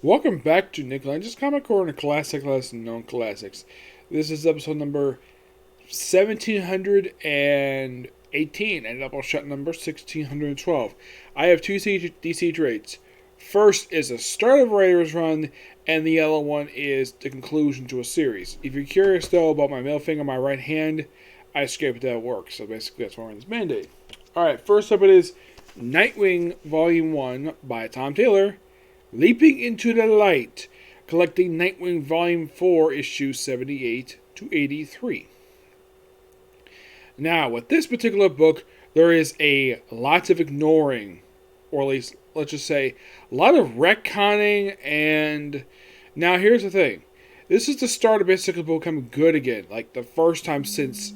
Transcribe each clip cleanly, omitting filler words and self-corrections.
Welcome back to Nick Lenz's Comic Corner, Classic Lesson Known Classics. This is episode number 1718 and Doubleshot number 1612. I have two DC trades. First is the start of a writer's run, and the other one is the conclusion to a series. If you're curious, though, about my middle finger on my right hand, I scraped that work, so basically that's why I'm in this Band-Aid. Alright, first up it is Nightwing Volume 1 by Tom Taylor. Leaping into the Light, collecting Nightwing Volume 4, issues 78 to 83. Now, with this particular book, there is a lot of ignoring, or at least, let's just say, a lot of retconning, and now here's the thing. This is the start of basically becoming good again, like the first time since,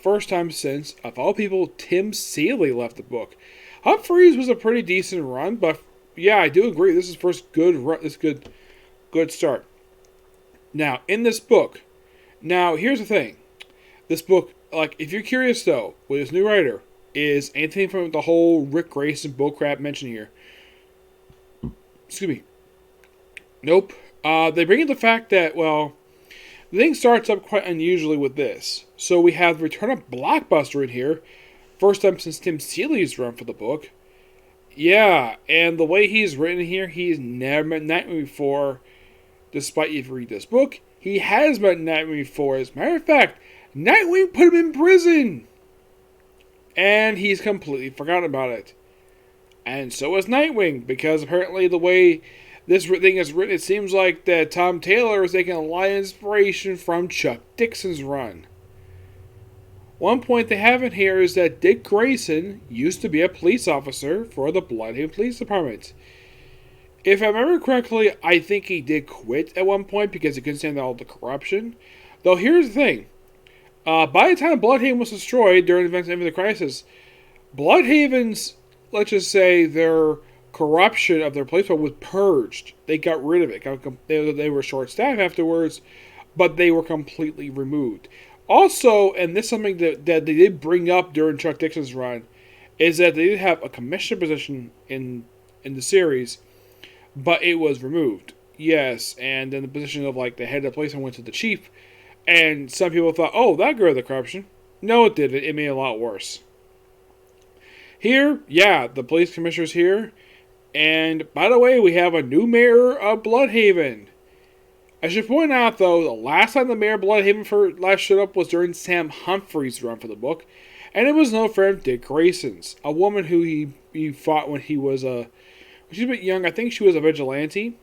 first time since, of all people, Tim Seeley left the book. Humphreys was a pretty decent run, but yeah, I do agree. This is first good run. This good start. Now, in this book, here's the thing. This book, like, if you're curious though, with this new writer, is anything from the whole Rick Grayson bullcrap mentioned here? Excuse me. Nope. They bring in the fact that, well, the thing starts up quite unusually with this. So we have the return of Blockbuster in here. First time since Tim Seeley's run for the book. Yeah, and the way he's written here, he's never met Nightwing before. Despite if you read this book, he has met Nightwing before. As a matter of fact, Nightwing put him in prison. And he's completely forgotten about it. And so is Nightwing, because apparently the way this thing is written, it seems like that Tom Taylor is taking a lot of inspiration from Chuck Dixon's run. One point they have in here is that Dick Grayson used to be a police officer for the Bloodhaven Police Department. If I remember correctly, I think he did quit at one point because he couldn't stand all the corruption. Though here's the thing. By the time Bloodhaven was destroyed during the events of the crisis, Bloodhaven's, let's just say, their corruption of their police department was purged. They got rid of it. They were short-staffed afterwards, but they were completely removed. Also, and this is something that they did bring up during Chuck Dixon's run, is that they did have a commissioner position in the series, but it was removed. Yes, and then the position of like the head of the police went to the chief, and some people thought, oh, that got rid of the corruption. No, it didn't. It made it a lot worse. Here, yeah, the police commissioner's here, and by the way, we have a new mayor of Bloodhaven. I should point out, though, the last time the mayor of Bloodhaven last showed up was during Sam Humphrey's run for the book, and it was no friend of Dick Grayson's, a woman who he fought when he was when she was a bit young. I think she was a vigilante,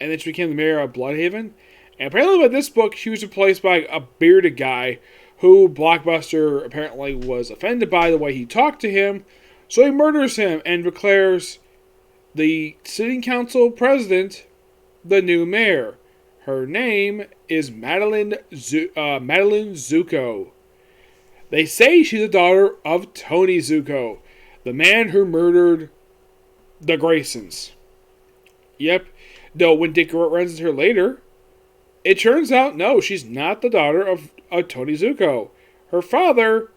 and then she became the mayor of Bloodhaven. And apparently by this book, she was replaced by a bearded guy who Blockbuster apparently was offended by the way he talked to him, so he murders him and declares the sitting council president the new mayor. Her name is Madeline Zuko. They say she's the daughter of Tony Zuko, the man who murdered the Graysons. Yep. Though when Dick runs into her later, it turns out, no, she's not the daughter of Tony Zuko. Her father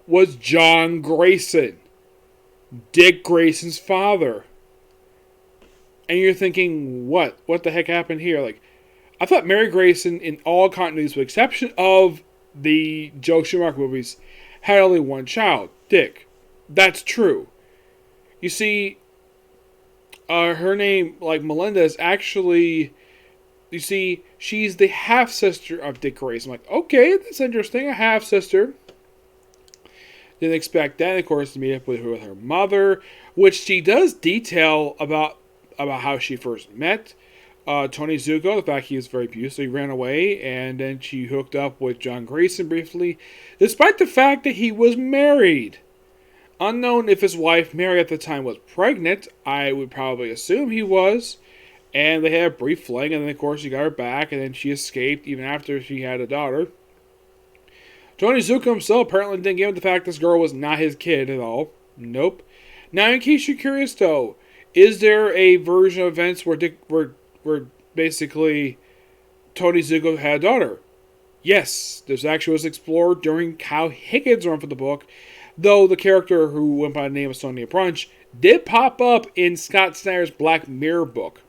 was John Grayson, Dick Grayson's father. And you're thinking, what? What the heck happened here? Like, I thought Mary Grayson, in all continuities, with the exception of the Joe Schumacher movies, had only one child, Dick. That's true. You see, her name, like Melinda, is actually, you see, she's the half-sister of Dick Grayson. I'm like, okay, that's interesting, a half-sister. Didn't expect that, of course, to meet up with her mother, which she does detail about how she first met Tony Zuko, the fact he was very abusive, he ran away, and then she hooked up with John Grayson briefly, despite the fact that he was married. Unknown if his wife, Mary, at the time was pregnant. I would probably assume he was. And they had a brief fling, and then, of course, he got her back, and then she escaped even after she had a daughter. Tony Zuko himself apparently didn't give him the fact this girl was not his kid at all. Nope. Now, in case you're curious, though, is there a version of events where basically Tony Zuko had a daughter? Yes, this actually was explored during Kyle Higgins' run for the book, though the character who went by the name of Sonia Brunch did pop up in Scott Snyder's Black Mirror book.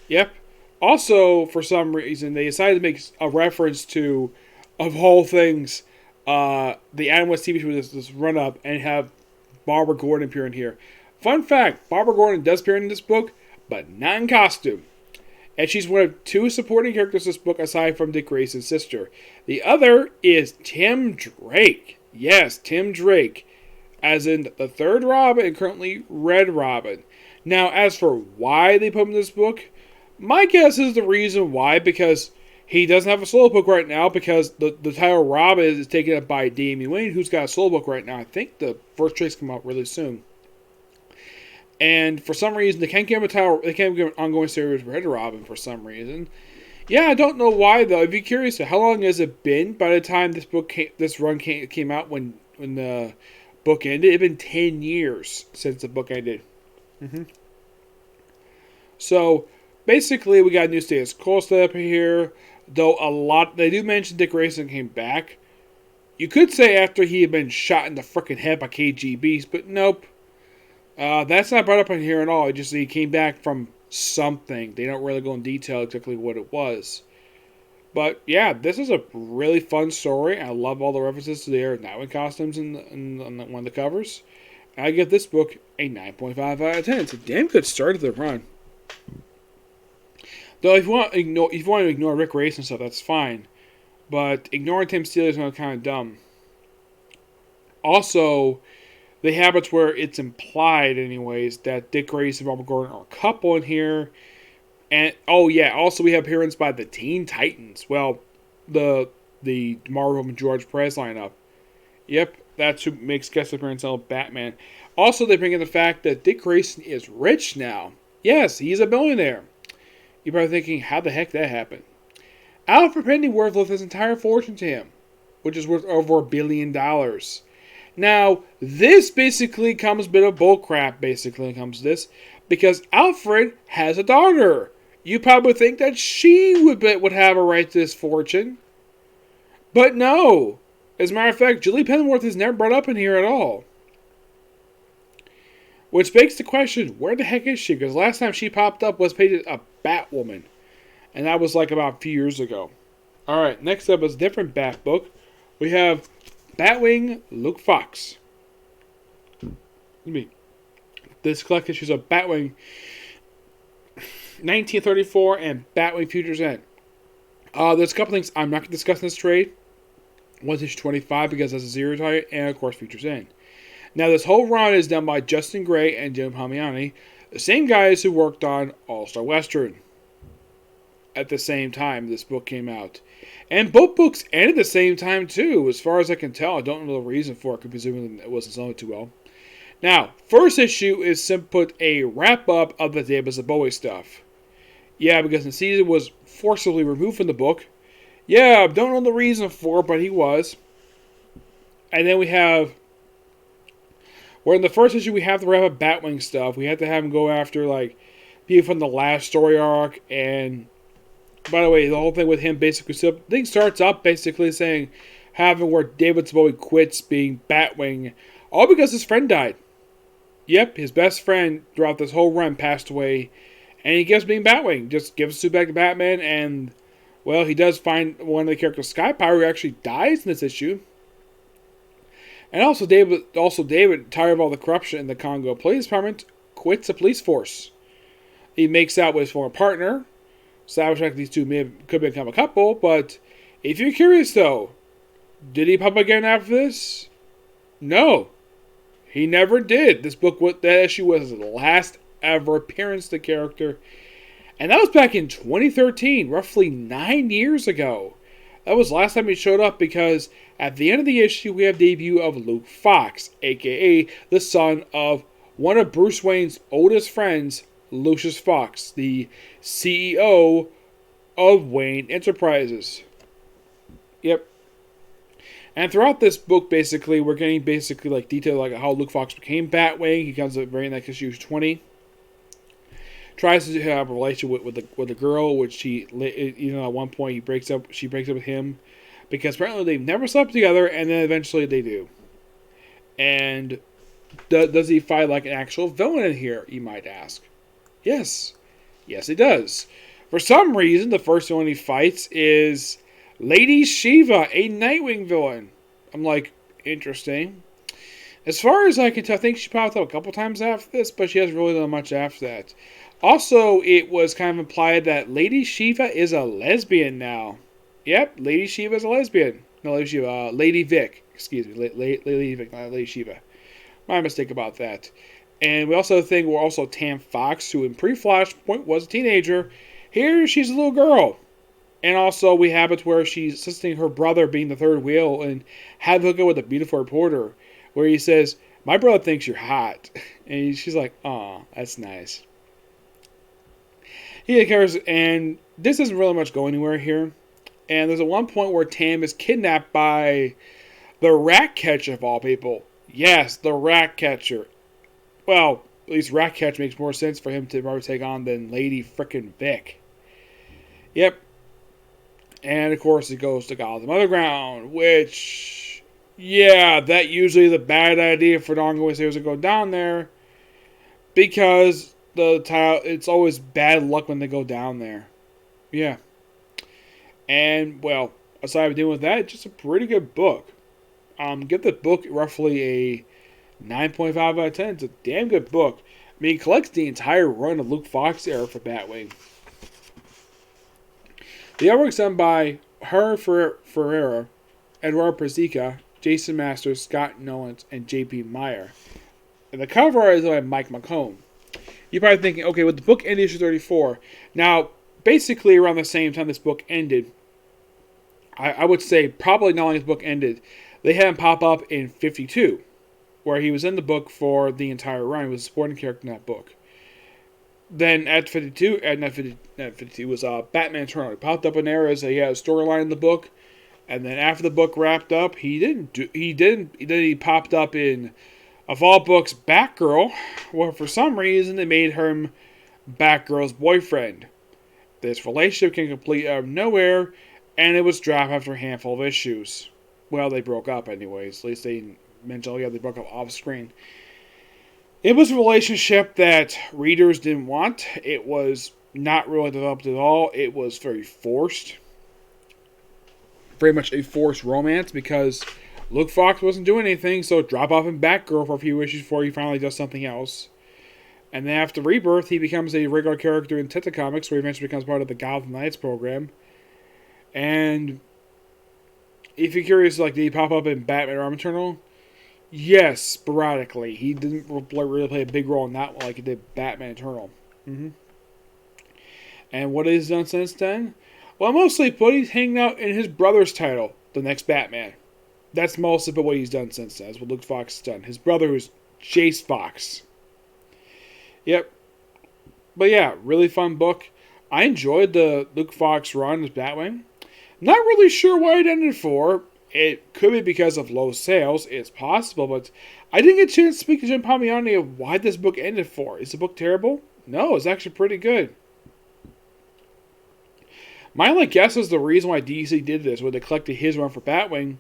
Yep. Also, for some reason, they decided to make a reference to, of all things, the Adam West TV show with this run up and have Barbara Gordon appear in here. Fun fact, Barbara Gordon does appear in this book, but not in costume. And she's one of two supporting characters in this book aside from Dick Grayson's sister. The other is Tim Drake. Yes, Tim Drake. As in the third Robin and currently Red Robin. Now, as for why they put him in this book, my guess is the reason why, because he doesn't have a solo book right now, because the title Robin is taken up by Damian Wayne, who's got a solo book right now. I think the first trade's come out really soon. And for some reason, they can't give him a title, they can't give him an ongoing series with Red Robin for some reason. Yeah, I don't know why though. If you're curious, how long has it been by the time this run came out when the book ended? It's been 10 years since the book ended. So basically, we got a new status quo set up here. Though they do mention Dick Grayson came back. You could say after he had been shot in the frickin' head by KGBs, but nope. That's not brought up in here at all. It just he came back from something. They don't really go in detail exactly what it was. But yeah, this is a really fun story. I love all the references to their Nightwing costumes in one of the covers. I give this book a 9.5 out of 10. It's a damn good start to the run. Though if you want to ignore Rick Grayson stuff, that's fine. But ignoring Tim Steele is kind of dumb. Also, they have it where it's implied, anyways, that Dick Grayson and Robert Gordon are a couple in here. And, oh yeah, also we have appearance by the Teen Titans. Well, the Marvel and George Perez lineup. Yep, that's who makes guest appearance on Batman. Also, they bring in the fact that Dick Grayson is rich now. Yes, he's a billionaire. You're probably thinking, how the heck that happened? Alfred Pennyworth left his entire fortune to him, which is worth over $1 billion. Now, this basically comes a bit of bullcrap, basically, comes to this, because Alfred has a daughter. You probably think that she would have a right to this fortune. But no. As a matter of fact, Julie Pennyworth is never brought up in here at all. Which begs the question, where the heck is she? Because last time she popped up was painted a Batwoman. And that was like about a few years ago. Alright, next up is a different Bat book. We have Batwing, Luke Fox. This collection issues of Batwing 1934 and Batwing Future's End. There's a couple things I'm not going to discuss in this trade. One's issue 25 because that's a zero target, and of course Future's End. Now this whole run is done by Justin Gray and Jim Palmiotti, the same guys who worked on All-Star Western at the same time this book came out. And both books ended at the same time too, as far as I can tell. I don't know the reason for it, presumably it wasn't selling too well. Now, first issue is simply put a wrap-up of the Davis and Bowie stuff. Yeah, because the season was forcibly removed from the book. Yeah, I don't know the reason for it, but he was. And then we have, where in the first issue we have to wrap up Batwing stuff. We had to have him go after, like, people from the last story arc. And, by the way, the whole thing with him basically, so the thing starts up basically saying, having where David Bowie quits being Batwing, all because his friend died. Yep, his best friend throughout this whole run passed away, and he gives being Batwing. Just gives the suit back to Batman, and, well, he does find one of the characters, Sky Power, who actually dies in this issue. And also David, tired of all the corruption in the Congo Police Department, quits the police force. He makes out with his former partner. Savage like these two could become a couple, but if you're curious though, did he pop up again after this? No. He never did. This book, that issue was his last ever appearance to the character. And that was back in 2013, roughly 9 years ago. That was the last time he showed up because at the end of the issue, we have the debut of Luke Fox, a.k.a. the son of one of Bruce Wayne's oldest friends, Lucius Fox, the CEO of Wayne Enterprises. Yep. And throughout this book, basically, we're getting like detail like how Luke Fox became Batwing. He comes up very next issue 20. Tries to have a relationship with a girl, which she, at one point she breaks up with him because apparently they've never slept together, and then eventually they do. And Does he fight like an actual villain in here, you might ask? Yes. Yes, he does. For some reason, the first villain he fights is Lady Shiva, a Nightwing villain. I'm like, interesting. As far as I can tell, I think she popped up a couple times after this, but she hasn't really done much after that. Also, it was kind of implied that Lady Shiva is a lesbian now. Yep, Lady Shiva is a lesbian. No, Lady Shiva, Lady Vic. Excuse me, Lady Vic, not Lady Shiva. My mistake about that. And we also think we're also Tam Fox, who in pre-Flashpoint was a teenager. Here, she's a little girl. And also, we have it where she's assisting her brother being the third wheel and had to hook up with a beautiful reporter, where he says, "My brother thinks you're hot." And she's like, "Aw, that's nice." He cares, and this doesn't really much go anywhere here. And there's at one point where Tam is kidnapped by the rat catcher of all people. Yes, the rat catcher. Well, at least rat catcher makes more sense for him to probably take on than Lady Frickin' Vic. Yep. And of course it goes to Gotham Underground, which, yeah, that usually is a bad idea for the ongoing series to go down there, because it's always bad luck when they go down there. Yeah. And, well, aside from dealing with that, it's just a pretty good book. Give the book roughly a 9.5 out of 10. It's a damn good book. I mean, it collects the entire run of Luke Fox era for Batwing. The artwork's done by Her Ferreira, Eduardo Persica, Jason Masters, Scott Nolans, and J.P. Meyer. And the cover art is by Mike McComb. You're probably thinking, okay, with the book ended issue 34. Now, basically around the same time this book ended, I would say probably not only this book ended, they had him pop up in 52, where he was in the book for the entire run. He was a supporting character in that book. Then at 52, not 52 was Batman Eternal. He popped up in there as he had a storyline in the book, and then after the book wrapped up, he popped up in, of all books, Batgirl. Well, for some reason they made him Batgirl's boyfriend. This relationship came completely out of nowhere, and it was dropped after a handful of issues. Well, they broke up anyways. At least they mentioned, oh yeah, they broke up off screen. It was a relationship that readers didn't want. It was not really developed at all. It was very forced. Very much a forced romance, because Luke Fox wasn't doing anything, so drop off in Batgirl for a few issues before he finally does something else. And then after Rebirth, he becomes a regular character in Tita Comics, where he eventually becomes part of the Gotham Knights program. And if you're curious, like, did he pop up in Batman or Eternal? Yes, sporadically. He didn't really play a big role in that one like he did Batman Eternal. And what has he done since then? Well, mostly he's hanging out in his brother's title, The Next Batman. That's mostly what he's done since then. That's what Luke Fox has done. His brother was Chase Fox. Yep. But yeah, really fun book. I enjoyed the Luke Fox run as Batwing. Not really sure why it ended for. It could be because of low sales. It's possible, but I didn't get a chance to speak to Jim Palmiotti of why this book ended for. Is the book terrible? No, it's actually pretty good. My only guess is the reason why DC did this, when they collected his run for Batwing,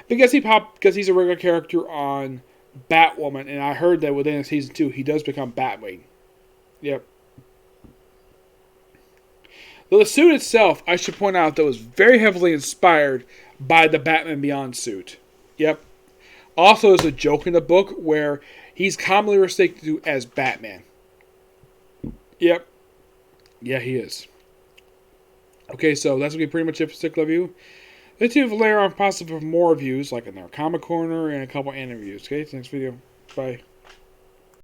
because he's a regular character on Batwoman, and I heard that within season 2 he does become Batwing. Yep. Though the suit itself, I should point out, that was very heavily inspired by the Batman Beyond suit. Yep. Also, there's a joke in the book where he's commonly mistaken as Batman. Yep. Yeah, he is. Okay, so that's going to be pretty much it for Stick Review. Let's see if later on possibly for more reviews, like in our Comic Corner and a couple interviews. Okay, next video. Bye.